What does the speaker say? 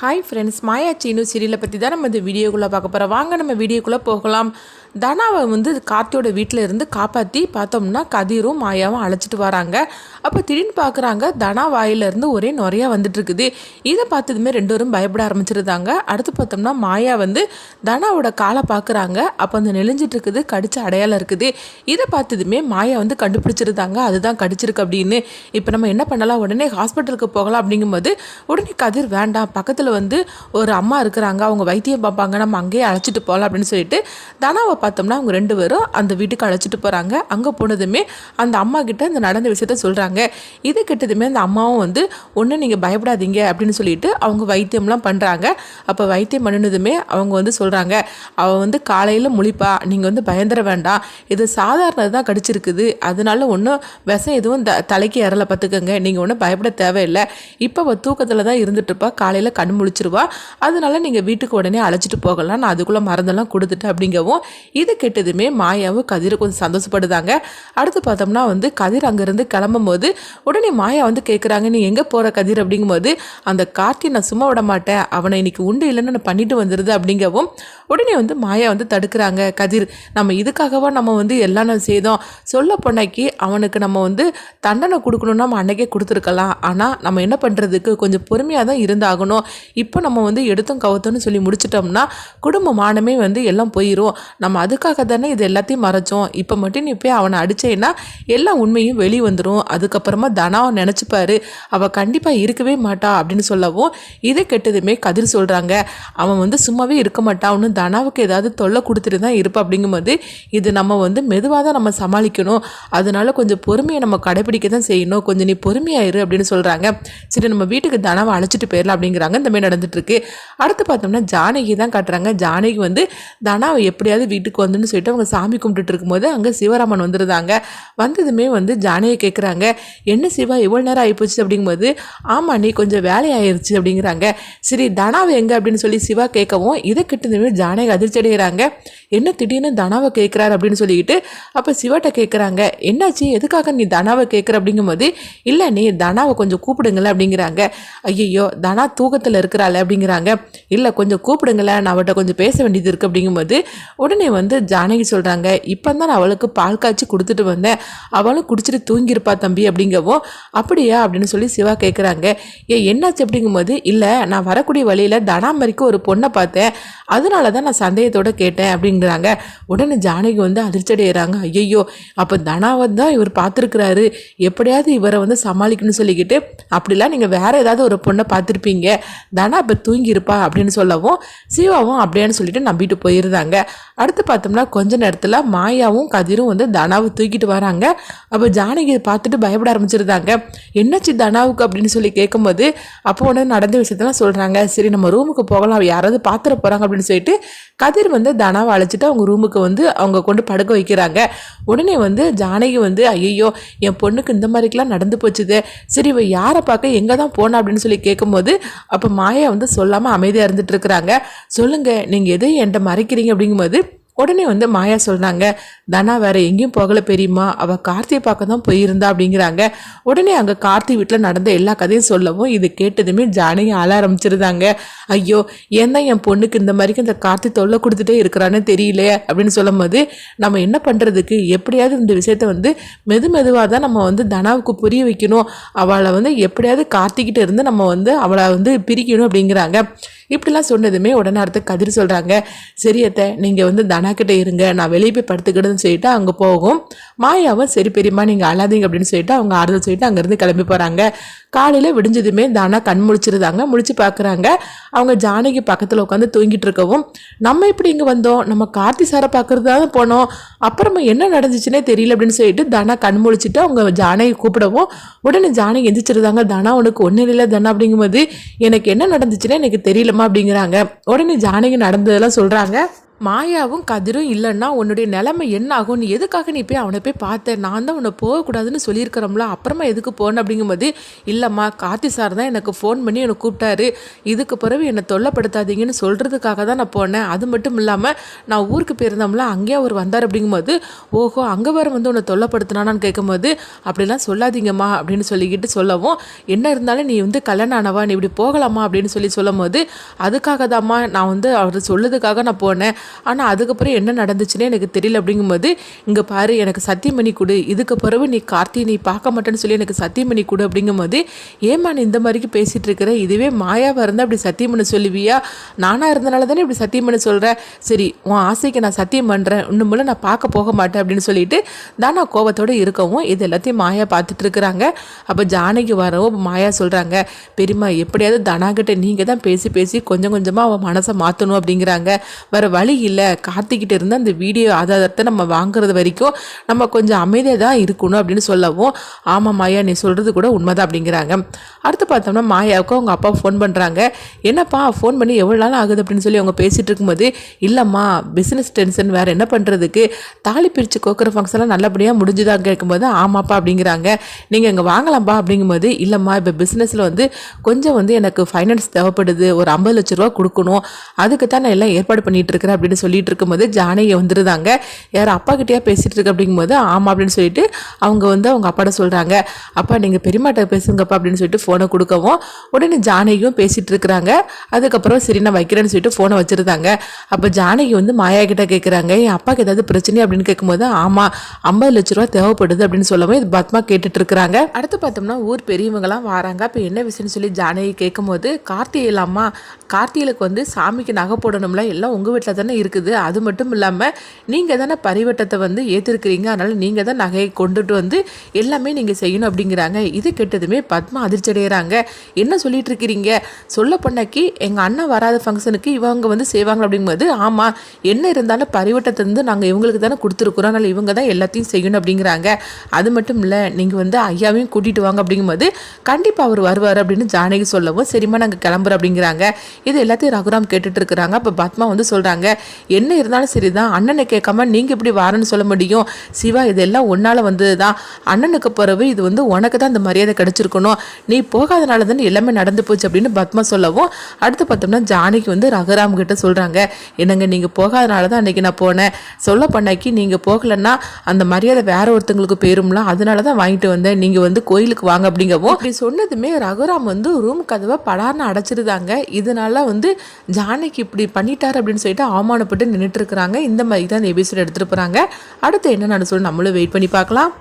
Hi friends, மாயா சீனு சீரியலை பற்றி தான் நம்ம இந்த வீடியோக்குள்ளே பார்க்க போகிறோம். வாங்க நம்ம வீடியோக்குள்ளே போகலாம். தனாவை கார்த்தியோட வீட்டில் இருந்து காப்பாற்றி பார்த்தோம்னா கதிரும் மாயாவும் அழைச்சிட்டு வராங்க. அப்போ திடீர்னு பார்க்குறாங்க தனா வாயிலிருந்து ஒரே நுறையா வந்துட்டுருக்குது. இதை பார்த்ததுமே ரெண்டோரும் பயப்பட ஆரம்பிச்சிருந்தாங்க. அடுத்து பார்த்தோம்னா மாயா தனாவோட காலை பார்க்குறாங்க. அப்போ அந்த நெளிஞ்சிட்டு இருக்குது, கடிச்ச அடையாளம் இருக்குது. இதை பார்த்ததுமே மாயா கண்டுபிடிச்சிருந்தாங்க அதுதான் கடிச்சிருக்கு அப்படின்னு. இப்போ நம்ம என்ன பண்ணலாம், உடனே ஹாஸ்பிட்டலுக்கு போகலாம் அப்படிங்கும்போது உடனே கதிர் வேண்டாம், பக்கத்தில் ஒரு அம்மா இருக்கிறாங்க, அவங்க வைத்தியம் பார்ப்பாங்க, நம்ம அங்கேயே அழைச்சிட்டு போகலாம் அப்படின்னு சொல்லிட்டு தனாவை பார்த்தோம்னா அவங்க ரெண்டு பேரும் அந்த வீட்டுக்கு அழைச்சிட்டு போகிறாங்க. அங்கே போனதுமே அந்த அம்மா கிட்ட இந்த நடந்த விஷயத்த சொல்கிறாங்க. இது கிட்டதுமே அந்த அம்மாவும் ஒன்று நீங்கள் பயப்படாதீங்க அப்படின்னு சொல்லிட்டு அவங்க வைத்தியம்லாம் பண்ணுறாங்க. அப்போ வைத்தியம் பண்ணினதுமே அவங்க சொல்கிறாங்க, அவள் காலையில் முழிப்பா, நீங்கள் பயந்துட வேண்டாம், இது சாதாரண தான் கடிச்சிருக்குது, அதனால ஒன்றும் விஷம் எதுவும் தலைக்கு ஏறலை பார்த்துக்கோங்க, நீங்கள் ஒன்றும் பயப்பட தேவையில்லை, இப்போ அவள் தூக்கத்தில் தான் இருந்துட்டுருப்பா, காலையில் கண் முழிச்சிருவா, அதனால நீங்கள் வீட்டுக்கு உடனே அழைச்சிட்டு போகலாம், நான் அதுக்குள்ளே மருந்தெல்லாம் கொடுத்துட்டு அப்படிங்கவும். இது கெட்டதுமே மாயாவும் கதிரை கொஞ்சம் சந்தோஷப்படுதாங்க. அடுத்து பார்த்தோம்னா கதிர் அங்கேருந்து கிளம்பும் போது உடனே மாயா கேட்குறாங்க, நீ எங்கே போகிற கதிர் அப்படிங்கும்போது, அந்த கார்த்தி நான் சும்மா விட மாட்டேன், அவனை இன்னைக்கு உண்டு இல்லைன்னு நான் பண்ணிட்டு வந்துடுது அப்படிங்கவும். உடனே மாயா தடுக்கிறாங்க. கதிர், நம்ம இதுக்காகவா நம்ம எல்லாம் செய்தோம், சொல்ல பொண்ணைக்கு அவனுக்கு நம்ம தண்டனை கொடுக்கணும்னா நம்ம அன்னைக்கே கொடுத்துருக்கலாம், ஆனால் நம்ம என்ன பண்ணுறதுக்கு கொஞ்சம் பொறுமையாக தான் இருந்தாகணும், இப்போ நம்ம எடுத்தோம் கவுத்தோன்னு சொல்லி முடிச்சிட்டோம்னா குடும்ப மானமே எல்லாம் போயிடும், நம்ம அதுக்காக தானே இது எல்லாத்தையும் மறைச்சோம், இப்போ மட்டும் நீ போய் அவனை அடிச்சேன்னா எல்லா உண்மையும் வெளியே வந்துடும், அதுக்கப்புறமா தனாவை நினச்சிப்பாரு, அவள் கண்டிப்பாக இருக்கவே மாட்டா அப்படின்னு சொல்லவும். இதை கெட்டதுமே கதிர் சொல்கிறாங்க, அவன் சும்மாவே இருக்க மாட்டான், அவனு தனாவுக்கு ஏதாவது தொல்லை கொடுத்துட்டு தான் இருப்பா, அப்படிங்கும்போது இது நம்ம மெதுவாக தான் நம்ம சமாளிக்கணும், அதனால கொஞ்சம் பொறுமையை நம்ம கடைபிடிக்க தான் செய்யணும், கொஞ்சம் நீ பொறுமையாயிரு அப்படின்னு சொல்கிறாங்க. சரி, நம்ம வீட்டுக்கு தனாவை அழைச்சிட்டு போயிடலாம் அப்படிங்கிறாங்க. இந்த மாதிரி நடந்துட்டு இருக்கு. அடுத்து பார்த்தோம்னா ஜானகி தான் காட்டுறாங்க. ஜானகி தனாவை எப்படியாவது வீட்டுக்கு வந்துன்னு சொல்லிட்டு அவங்க சாமி கும்பிட்டுட்டு இருக்கும்போது அங்கே சிவராமன் வந்துருந்தாங்க. வந்ததுமே ஜானகியை கேட்குறாங்க, என்ன சிவா இவ்வளோ நேரம் ஆகிப்போச்சு அப்படிங்கும்போது, ஆமாம் நீ கொஞ்சம் வேலையாயிருச்சு அப்படிங்கிறாங்க. சரி, தனாவை எங்கே அப்படின்னு சொல்லி சிவா கேட்கவும். இதை கிட்டதுமே ஜானகி அதிர்ச்சி அடைகிறாங்க. என்ன திடீர்னு தனாவை கேட்குறாரு அப்படின்னு சொல்லிக்கிட்டு அப்போ சிவாட்ட கேட்குறாங்க, என்னாச்சு, எதுக்காக நீ தனாவை கேட்குற அப்படிங்கும்போது, இல்லை நீ தனாவை கொஞ்சம் கூப்பிடுங்களேன் அப்படிங்கிறாங்க. ஐயோ, தனா தூக்கத்தில் இருக்கிறாள் அப்படிங்கிறாங்க. இல்லை கொஞ்சம் கூப்பிடுங்களேன், நான் அவட்ட கொஞ்சம் பேச வேண்டியது இருக்குது அப்படிங்கும்போது உடனே ஜானகி சொல்கிறாங்க, இப்போ தான் நான் அவளுக்கு பால் காய்ச்சி கொடுத்துட்டு வந்தேன், அவளும் குடிச்சிட்டு தூங்கியிருப்பா தம்பி அப்படிங்கவும். அப்படியா அப்படின்னு சொல்லி சிவா கேட்குறாங்க. என்னாச்சு அப்படிங்கும்போது, இல்லை நான் வரக்கூடிய வழியில் தனாமரிக்கு ஒரு பொண்ணை பார்த்தேன், அதனால தான் நான் சந்தேகத்தோடு கேட்டேன் அப்படிங்கிறாங்க. உடனே ஜானகி அதிர்ச்சி அடைகிறாங்க. ஐயோ, அப்போ தனாவை தான் இவர் பார்த்துருக்குறாரு, எப்படியாவது இவரை சமாளிக்கணும்னு சொல்லிக்கிட்டு, அப்படிலாம் நீங்கள் வேறு ஏதாவது ஒரு பொண்ணை பார்த்துருப்பீங்க, தனா இப்போ தூங்கியிருப்பா அப்படின்னு சொல்லவும் சிவாவும் அப்படியான்னு சொல்லிட்டு நம்பிட்டு போயிருந்தாங்க. அடுத்து பார்த்தோம்னா கொஞ்ச நேரத்தில் மாயாவும் கதிரும் தனாவை தூக்கிட்டு வராங்க. அப்போ ஜானகி பார்த்துட்டு பயப்பட ஆரம்பிச்சிருந்தாங்க. என்னாச்சு தனாவுக்கு அப்படின்னு சொல்லி கேட்கும்போது அப்போ நடந்த விஷயத்தெல்லாம் சொல்கிறாங்க. சரி, நம்ம ரூமுக்கு போகலாம், யாராவது பார்த்துட போகிறாங்க அப்படின்னு சொல்லிட்டு கதிர் தனாவை அழைச்சிட்டு அவங்க ரூமுக்கு அவங்க கொண்டு படுக்க வைக்கிறாங்க. உடனே ஜானகி ஐயோ, என் பொண்ணுக்கு இந்த மாதிரிக்கெல்லாம் நடந்து போச்சுது, சரி இவ யாரை பார்க்க எங்கே தான் போனா அப்படின்னு சொல்லி கேட்கும்போது அப்போ மாயா சொல்லாமல் அமைதியாக இருந்துட்டு இருக்கிறாங்க. சொல்லுங்க, நீங்கள் எதையும் என்கிட்ட மறைக்கிறீங்க அப்படிங்கும்போது உடனே மாயா சொல்கிறாங்க, தனா வேற எங்கேயும் போகலை பெரியம்மா, அவள் கார்த்தியை பார்க்க தான் போயிருந்தா அப்படிங்கிறாங்க. உடனே அங்கே கார்த்தி வீட்டில் நடந்த எல்லா கதையும் சொல்லவும் இது கேட்டதுமே ஜானகி ஆள ஆரம்பிச்சிருந்தாங்க. ஐயோ, ஏன் தான் என் பொண்ணுக்கு இந்த மாதிரிக்கு இந்த கார்த்தி தொல்லை கொடுத்துட்டே இருக்கிறான்னு தெரியல அப்படின்னு சொல்லும் போது நம்ம என்ன பண்ணுறதுக்கு, எப்படியாவது இந்த விஷயத்த மெதுவாக தான் நம்ம தனாவுக்கு புரிய வைக்கணும், அவளை எப்படியாவது கார்த்திக்கிட்ட இருந்து நம்ம அவளை பிரிக்கணும் அப்படிங்கிறாங்க. இப்படிலாம் சொன்னதுமே உடனே அடுத்து கதிர் சொல்கிறாங்க, சரியத்தை நீங்கள் தனா கிட்ட இருங்க, நான் வெளியே போய் படுத்துக்கிடுன்னு சொல்லிட்டு அங்கே போகும். மாயாவும் சரி பெரியம்மா நீங்கள் அழாதீங்க அப்படின்னு சொல்லிட்டு அவங்க ஆறுதல் சொல்லிட்டு அங்கேருந்து கிளம்பி போகிறாங்க. காலையில் விடிஞ்சதுமே தானா கண் முழிச்சிருந்தாங்க. முழிச்சு பார்க்குறாங்க, அவங்க ஜானகி பக்கத்தில் உட்காந்து தூங்கிட்டு இருக்கவும், நம்ம இப்படி இங்கே வந்தோம், நம்ம கார்த்தி சாரை பார்க்கறது தான் போனோம், அப்புறமா என்ன நடந்துச்சுன்னே தெரியல அப்படின்னு சொல்லிட்டு தானா கண் முழிச்சிட்டு அவங்க ஜானகி கூப்பிடவும். உடனே ஜானகி எந்திரிச்சிருந்தாங்க. தானா உனக்கு ஒன்றும் இல்லை தானா அப்படிங்கும்போது, எனக்கு என்ன நடந்துச்சுன்னே எனக்கு தெரியலமா அப்படிங்கிறாங்க. உடனே ஜானகி நடந்ததெல்லாம் சொல்கிறாங்க. மாயாவும் கதிரும் இல்லைன்னா உன்னுடைய நிலைமை என்ன ஆகும், நீ எதுக்காக நீ போய் அவனை போய் பார்த்த, நான் தான் உன்னை போகக்கூடாதுன்னு சொல்லியிருக்கிறோம்ல, அப்புறமா எதுக்கு போன அப்படிங்கும்போது, இல்லைம்மா கார்த்தி சார் தான் எனக்கு ஃபோன் பண்ணி என்னை கூப்பிட்டாரு, இதுக்கு பிறகு என்னை தொல்லைப்படுத்தாதீங்கன்னு சொல்கிறதுக்காக தான் நான் போனேன். அது மட்டும் இல்லாமல் நான் ஊருக்கு போயிருந்தோம்ல, அங்கேயே அவர் வந்தார் அப்படிங்கும்போது, ஓஹோ அங்கே வேறு வந்து உன்னை தொல்லைப்படுத்தினானான்னு கேட்கும்போது, அப்படிலாம் சொல்லாதீங்கம்மா அப்படின்னு சொல்லிக்கிட்டு சொல்லவும், என்ன இருந்தாலும் நீ வந்து கல்யாணம் ஆனவா, நீ இப்படி போகலாமா அப்படின்னு சொல்லும் போது, அதுக்காக தான்மா நான் வந்து அவர் சொல்லுறதுக்காக நான் போனேன், ஆனால் அதுக்கப்புறம் என்ன நடந்துச்சுன்னே எனக்கு தெரியல அப்படிங்கும்போது, இங்கே பாரு எனக்கு சத்தியம் பண்ணி கொடு, இதுக்கு பிறகு நீ கார்த்தி நீ பார்க்க மாட்டேன்னு சொல்லி எனக்கு சத்தியம் பண்ணி கொடு அப்படிங்கும்போது, ஏமா நீ இந்த மாதிரிக்கு பேசிகிட்டு இருக்கிற, இதுவே மாயாவாக இருந்தால் அப்படி சத்தியம் பண்ண சொல்லுவியா, நானாக இருந்தனால தானே இப்படி சத்தியம் பண்ண சொல்கிறேன், சரி உன் ஆசைக்கு நான் சத்தியம் பண்ணுறேன், இன்னும் போல நான் பார்க்க போக மாட்டேன் அப்படின்னு சொல்லிட்டு தானா கோபத்தோடு இருக்கவும் இது எல்லாத்தையும் மாயா பார்த்துட்டு இருக்கிறாங்க. அப்போ ஜானகி வரவும் மாயா சொல்கிறாங்க, பெரியம்மா எப்படியாவது தனாகிட்ட நீங்கள் தான் பேசி பேசி கொஞ்சம் கொஞ்சமாக அவன் மனசை மாற்றணும் அப்படிங்கிறாங்க, வேறு வழி இல்லை, கார்த்திக்கிட்ட இருந்து அந்த வீடியோ ஆதாரத்தை நம்ம வாங்குறது வரைக்கும் நம்ம கொஞ்சம் அமைதியாக தான் இருக்கணும் அப்படின்னு சொல்லவும், ஆமாம் மாயா நீ சொல்கிறது கூட உண்மைதான் அப்படிங்கிறாங்க. அடுத்து பார்த்தோம்னா மாயாவுக்கு அவங்க அப்பா ஃபோன் பண்ணுறாங்க, என்னப்பா ஃபோன் பண்ணி எவ்வளோ நாள் ஆகுது அப்படின்னு சொல்லி அவங்க பேசிகிட்டு இருக்கும்போது, இல்லைம்மா பிஸ்னஸ் டென்ஷன் வேறு என்ன பண்ணுறதுக்கு, தாலி பிரித்து கோக்குற ஃபங்க்ஷன்லாம் நல்லபடியாக முடிஞ்சுதான் கேட்கும்போது, ஆமாப்பா அப்படிங்கிறாங்க, நீங்கள் இங்கே வாங்கலாம்ப்பா அப்படிங்கும்போது, இல்லைம்மா இப்போ பிஸ்னஸில் வந்து கொஞ்சம் வந்து எனக்கு ஃபைனான்ஸ் தேவைப்படுது, ஒரு 50 லட்ச ரூபா கொடுக்கணும், அதுக்கு தான் நான் எல்லாம் ஏற்பாடு பண்ணிகிட்டு இருக்கிறேன் அப்படின்னு சொல்லிட்டு இருக்கும்போது ஜானகி வந்துருந்தாங்க. யார் அப்பா கிட்டேயா பேசிகிட்டு இருக்கு அப்படிங்கும்போது, ஆமாம் அப்படின்னு சொல்லிட்டு அவங்க வந்து அவங்க அப்பாட்ட சொல்கிறாங்க, அப்பா நீங்கள் பெரியமாட்ட பேசுங்கப்பா அப்படின்னு சொல்லிட்டு ஃபோனை கொடுக்கவும், உடனே ஜானகியும் பேசிகிட்டு இருக்கிறாங்க. அதுக்கப்புறம் சரி நான் வைக்கிறேன்னு சொல்லிட்டு ஃபோனை வச்சுருந்தாங்க. அப்போ ஜானகி வந்து மாயா கிட்ட கேட்குறாங்க, என் அப்பாவுக்கு ஏதாவது பிரச்சனை அப்படின்னு கேட்கும்போது, ஆமாம் 50 லட்ச ரூபா தேவைப்படுது அப்படின்னு சொல்லவும் இது பத்மா கேட்டுட்டு இருக்கிறாங்க. அடுத்து பார்த்தோம்னா ஊர் பெரியவங்களாம் வராங்க. அப்போ என்ன விஷயம்னு சொல்லி ஜானகி கேட்கும்போது, கார்த்திகைலாமா கார்த்திகளுக்கு வந்து சாமிக்கு நகை போடணும்ல, எல்லாம் உங்கள் வீட்டில் தானே இருக்குது, அது மட்டும் இல்லாமல் நீங்கள் தானே பரிவட்டத்தை வந்து ஏற்றிருக்கிறீங்க, அதனால் நீங்கள் தான் நகையை கொண்டுட்டு வந்து எல்லாமே நீங்கள் செய்யணும் அப்படிங்கிறாங்க. இது கெட்டதுமே பத்மா அதிர்ச்சி அடைகிறாங்க. என்ன சொல்லிட்டு இருக்கிறீங்க, சொல்ல பண்ணாக்கி எங்கள் அண்ணன் வராத ஃபங்க்ஷனுக்கு இவங்க வந்து செய்வாங்க அப்படிங்கும்போது, ஆமாம் என்ன இருந்தாலும் பரிவட்டத்தை வந்து நாங்கள் இவங்களுக்கு தானே கொடுத்துருக்குறோம், அதனால் இவங்க தான் எல்லாத்தையும் செய்யணும் அப்படிங்கிறாங்க. அது மட்டும் இல்லை நீங்கள் வந்து ஐயாவையும் கூட்டிகிட்டு வாங்க அப்படிங்கும்போது, கண்டிப்பாக அவர் வருவார் அப்படின்னு ஜானகி சொல்லவும், சரிம்மா நாங்கள் கிளம்புறோம் அப்படிங்கிறாங்க. இது எல்லாத்தையும் ரகுராம் கேட்டுட்டு இருக்கிறாங்க. அப்போ பத்மா வந்து சொல்கிறாங்க, என்ன இருந்தாலும் சரிதான், அண்ணனை கேட்காம நீங்கள் இப்படி வாரன்னு சொல்ல முடியும், சிவா இதெல்லாம் ஒன்றால் வந்தது தான், அண்ணனுக்கு பிறகு இது வந்து உனக்கு தான் இந்த மரியாதை கிடச்சிருக்கணும், நீ போகாதனால தானே எல்லாமே நடந்து போச்சு அப்படின்னு பத்மா சொல்லவும், அடுத்து பார்த்தோம்னா ஜானகி வந்து ரகுராம் கிட்ட சொல்கிறாங்க, என்னங்க நீங்கள் போகாதனால தான் அன்றைக்கி நான் போனேன், சொல்ல பண்ணாக்கி நீங்கள் போகலன்னா அந்த மரியாதை வேற ஒருத்தங்களுக்கு போயிரும்லாம், அதனால தான் வாங்கிட்டு வந்தேன், நீங்கள் வந்து கோயிலுக்கு வாங்க அப்படிங்கவும், அப்படி சொன்னதுமே ரகுராம் வந்து ரூம் கதவை படார்னு அடைச்சிருந்தாங்க. இதனால வந்து ஜானகி இப்படி பண்ணிட்டார் அப்படின்னு சொல்லிட்டு அவமானப்பட்டு நின்றுட்டு இருக்கிறாங்க. இந்த மாதிரி தான் எபிசோட் எடுத்துகிட்டு போகிறாங்க. அடுத்து என்ன நடந்து சொல்லி நம்மளும் வெயிட் பண்ணி பார்க்கலாம்.